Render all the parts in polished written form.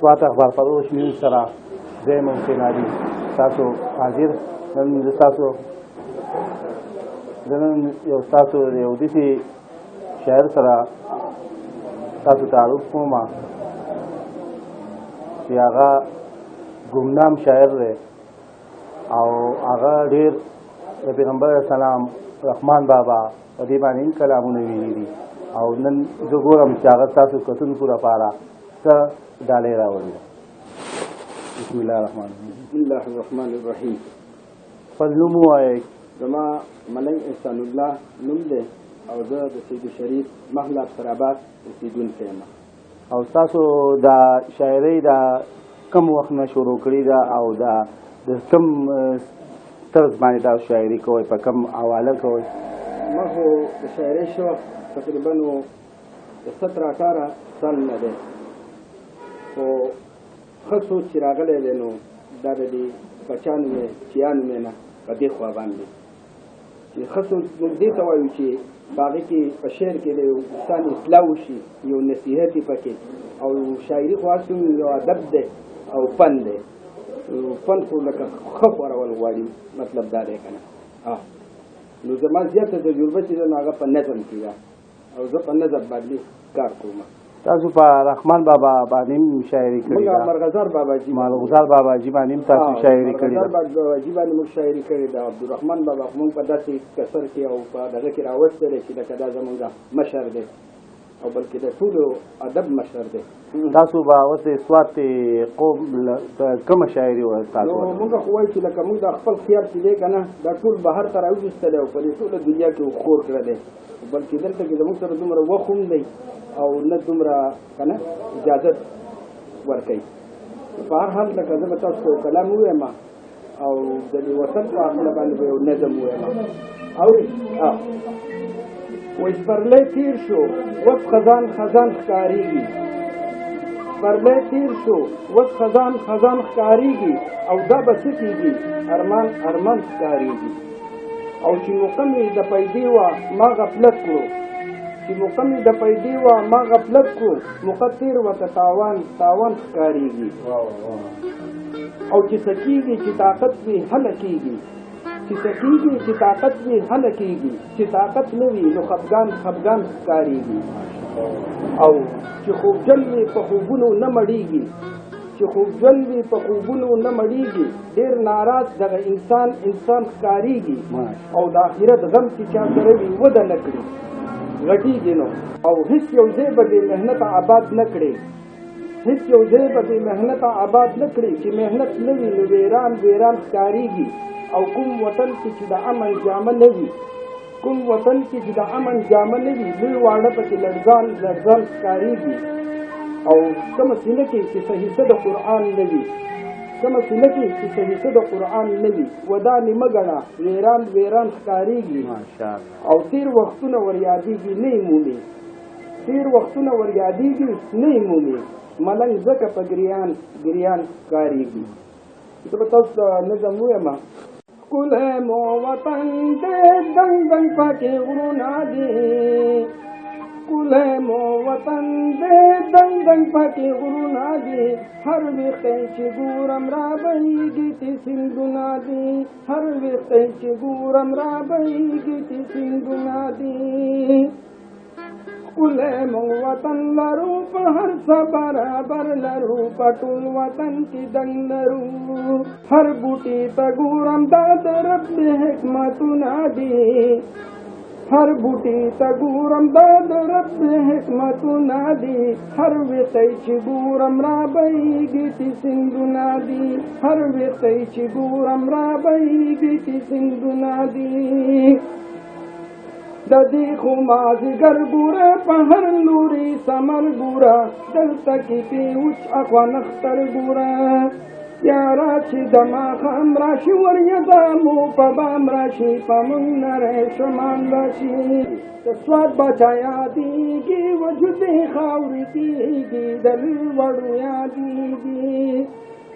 سوات اخبارفروش نیوز سره زم حسین علي تاسو حاضر نن تاسو نن یو تاسو یو دسی شاعر سره تاسو تعارف کوم چې هغه گمنام شاعر دی او هغه ډېر د پیغمبر سلام رحمان بابا په دې باندې کلامونه ویلي دي او نن زه ګورم چې هغه تاسو کتونکو لپاره څه ډالۍ راوړي. بسم الله الرحمن الرحیم. بسم الله الرحمن الرحیم. خپل نوم ووایئ. زما ملنګ احسانالله نوم دی او زه د سیدو شریف محله ابترآباد اوسېدونکی یم. او تاسو دا شاعرۍ دا کم وخت نه شروع کړې ده او دا د کم طرز باندې تاسو شاعري کوئ، په کم حواله کوئ؟ ما خو د شاعرۍ شوق تقریبا د 17-18 سال نه دی، خو ښه سوچ چې راغلی دی نو دا د دې بچیانو مې چیانو مې نه په دې خوا باندې چې ښه سوچ موږ دې ته وایو چې په هغې کې په شعر کې د یو انسان اصلاح وشي، یو نصیحت یې پکې، او شاعري خو هر یو ادب دی او فن دی. فن خو لکه ښه خورول غواړي، مطلب دا دی که نه. نو زما زیاته تجربه چې ده نو هغه په نظم کې ده او زه په نظم باندې کار کوم. تاسو په رحمان بابا باندې هم شاعري کړې ده؟ مرغزار باباجي باندې هم تاسو شاعري کړې ده؟ مرغزار باباجي باندې موږ شاعري کړې ده. عبدالرحمن بابا خو موږ په داسې کسر کې او په دغه کې راوستلی چې لکه دا زمونږ مشر دی او بلکې د ټولو ادب مشر دی. تاسو به اوس د سوات قوم کومه شاعري وه تاسو؟ نو موږ خو وایو چې لکه موږ د خپل خیال چې دی که نه دا ټول بهر ته راوویستلی او په دې ټوله دنیا کې خور کړی، بلکې دلته کې زموږ سره دومره وخت هم دی او نه دومره که نه اجازت ورکوي. په هر حال لکه زه به تاسو ته کلام ووایم او د دې وطن په هکله باندې به یو نظم ووایم. اورئ؟ وایي سپرلی تېر شو اوس خزان خزان ښکارېږي، سپرلی تېر شو اوس خزان خزان ښکارېږي، او دا به څه کېږي ارمان ارمان ښکارېږي. او چې موقع مې د پیدې وه ما غفلت کړو، چې موقع مې د پیدې وه ما غفلت کړو، موقع تېر ورته تاوان تاوان ښکارېږي. او چې څه کېږي چې طاقت وي هله کېږي، چې څه کېږي چې طاقت وي هله کېږي، چې طاقت نه وي نو خفګان خفګان ښکارېږي. او چې خوبجن وي په خوبونو نه مړېږي، چې خوبجن وي په خوبونو نه مړېږي، ډېر ناراض دغه انسان انسان ښکارېږي. او د آخرت غم چې چا سره وي وده نه کړي غټېږي نو. او هېڅ یو ځای به بې محنته آباد نه کړي، هېڅ یو ځای به بې محنته آباد نه کړي، چې محنت نه وي نو ویران ویران ښکارېږي. او کوم وطن کې چې د امن جامه نه وي، کوم وطن کې چې د امن جامه نه وي، لوی واړه پکې لړزان لړزان ښکارېږي. او کومه سینه کې چې صحیفه د قرآن نه وي، کومه سینه کې چې صحیفه د قرآن نه وي، ودانې مه ګڼه ویران ویران ښکارېږي. او تېر وختونه ور یادېږي نه یې مومي، تېر وختونه ور یادېږي نه یې مومي، ملنګ ځکه په ګریان ګریان ښکارېږي. زه به تاسو ته نظم ووایم. ښکلی مو وطن دی دنګ دنګ پکې غرونه دي، ښکلی مو وطن دی دنګ دنګ پکې غرونه دي، هر ویښتی چې ګورم رابهیږي تی سیندونه دي، هر ویښتی چې ګورم رابهیږي تی سیندونه دي. ښکلی مو وطن لرو په هر څه برابر لرو، په ټول وطن کې دنګ لرو، هر بوټي ته ګورم دا د رب د حکمتونه دي، هر بوټي ته ګورم دا د رب د حکمتونه دي، هر ویښتی چې ګورم رابهیږي تی سیندونه دي، هر ویښتی چې ګورم رابهیږي تی سیندونه دي. ددی خو مازیګر ګوره په هر لوري سمر ګوره دلته کې پیوچ اخوا نختر ګوره یارا چې د ماښام راشي وریځه مو په بام راشي په موږ نری شمان راشي د سوات بچا یادېږي وجود یې خاورې کېږي د لوړو یادېږي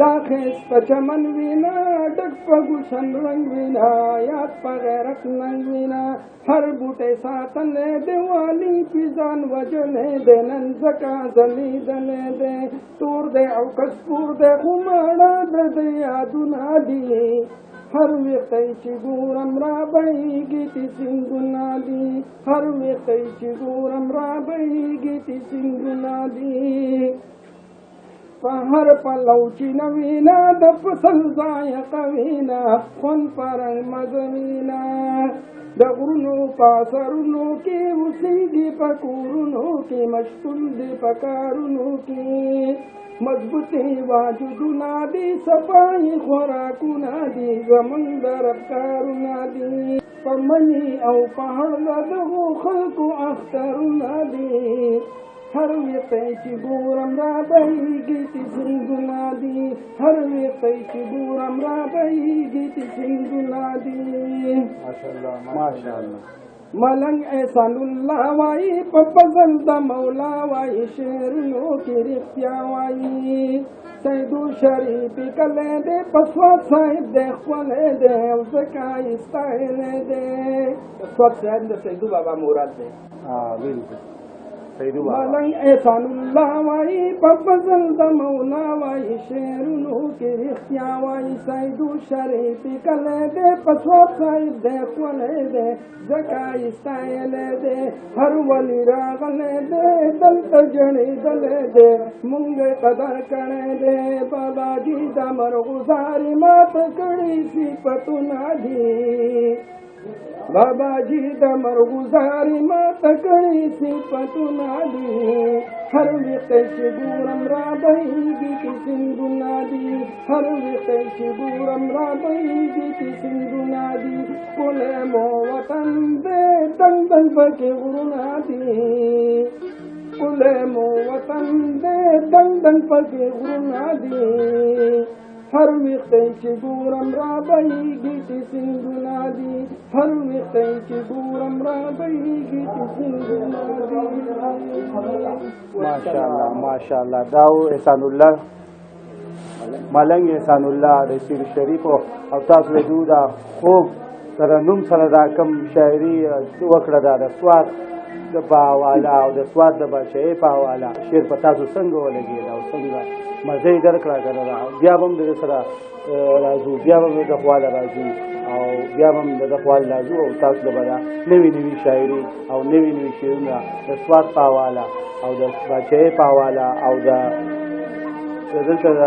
دا ښایسته چمن وینا ډک په ګلشن رنګ وینا یاد په غیرت ننګ وینا هر بوټی ساتلی دی والي پې ځان وجلی دی نن ځکه ځلېدلی دی تور دی او که سپور دی خو ماړه د ده یادونه دي هر ویښتی چې ګورم رابهیږي تی سیندونه دي هر ویښتی چې ګورم رابهیږي تی سیندونه دي په هر پلو چې نوینا د فصل ذایقه وینا خوند په رنګ مزه وینا د غرونو په سرونو کې اوسېږي په کورونو کې مشغول دي په کارونو کې مضبوطې واجدونه دي صفایي خوراکونه دي زموږ د رب کارونه دي په مني او په هړ د دغو خلکو اخترونه دي هر ویښتی چې ګورم رابهیږي تی سیندونه دي هر ویښتی چې ګورم رابهیږي تی سیندونه دي ماشاءالله ملنګ احسان الله وایي په فضل د مولا وایي شعرونو کې رښتیا وایي سیدو شریف کلی دی په سوات صاحب دی ښکلی دی او ځکه یې ستایلی دی سوات صاحب د سیدو بابا مراد دی بالکل ملنګ احسان الله وایي په فضل د مولا وایي شعرونو کې رښتیا وایي سیدو شریف کلی دی په سوات صاحب دی ښکلی دی ځکه یې ستایلی دی هر ولي راغلی دی دلته جړېدلی دی مونږ یې قدر کړی دی باباجي د مرغزارې ماته کړي صفتونه دي باباجي د مرغزارې ماته کړي صفتونه دي هر ویښتی چې ګورم رابهیږي تی سیندونه دي هر ویښتی چې ګورم رابهیږي تی سیندونه دي ښکلی مو وطن دی دنګ دنګ پکې غرونه دي ښکلی مو وطن دی دنګ دنګ پکې غرونه دي هر ویښتی چې ګورم رابهیږي تی سیندونه دي هر ویښتی چې ګورم رابهیږي تی سیندونه دي ماشاءالله ماشاءالله دا و احسان الله ملنګ احسان الله د سیر شریف او تاسو د دا خوب ترنم سره دا کم شاعري وکړه دا د سوات د په حواله او د سوات د بادشاهۍ په حواله شعر په تاسو څنګه ولګېد او څنګه مزه یې درکړه که نه بیا به هم د سره راځو بیا به د خواله راځو او بیا به هم د خواله راځو او تاسو له به نوي نوي شاعري او نوي نوي شعرونه د سوات په حواله او د بادشاهۍ په حواله او د دلته د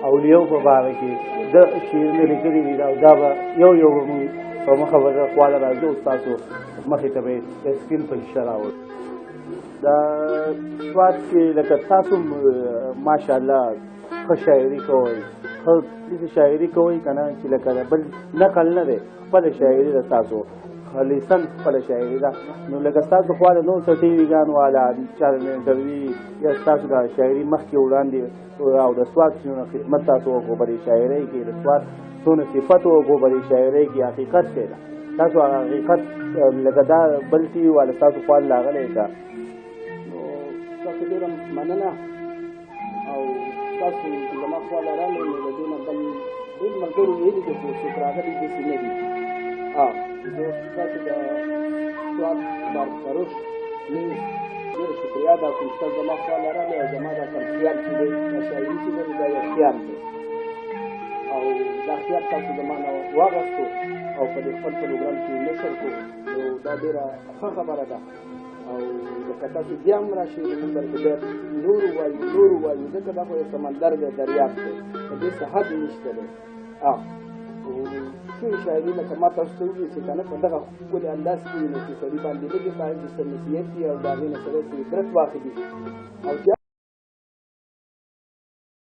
اولیاو په باره کې د شعرونه لیکلي دي او دا به یو یو به مونږ په مخه به د خواله راځو او ستاسو مخې ته به یې سکرین په شیشه راوړو د سوات کې لکه تاسو ماشاءالله ښه شاعري کوئ ښه داسې شاعري کوئ که نه چې لکه بل نقل نه دی خپله شاعري ده ستاسو خالصا خپله شاعري ده نو لکه ستاسو خوا د نور څه ټي ویګان والا چا د انټروي یا ستاسو د شاعري مخکې وړاندې او د سوات څونه خدمت تاسو وکړو په دې شاعرۍ کې د سوات څونه صفت وکړو په دې شاعرۍ کې حقیقت څه ده تاسو حقیقت لکه دا بل ټي وي والا ستاسو خوا راغلی که تاسو ډېره مننه او تاسو زما خوا له راغلی نو له دې نه بل ډېر ملګرو ویلي دي چې څوک راغلي داسې نه دي زه تاسو د سوات اخبارفروش نیوز ډېره شکریه ادا کوم چې تاسو زما خوا له راغلی او زما دا کوم خیال چې دی دا شاعري چې دی دا یو خیال دی او دا خیال تاسو زما نه واغېستو او په دې خپل پروګرام کې نشر کړو نو دا ډېره ښه خبره ده او لکه تاسو بیا هم راشئ زموږ درته بیا نور ووایو ځکه دا خو یو سمندر دی دریاب دی په دې څه حد نشته دی څه شاعري لکه ما تاسو ته وویل چې که نه په دغه ښکلي انداز کې وي نو چې سړي باندې لږې باندې څه نصیحت وي او د هغې نه سړی څه عبرت واخلي او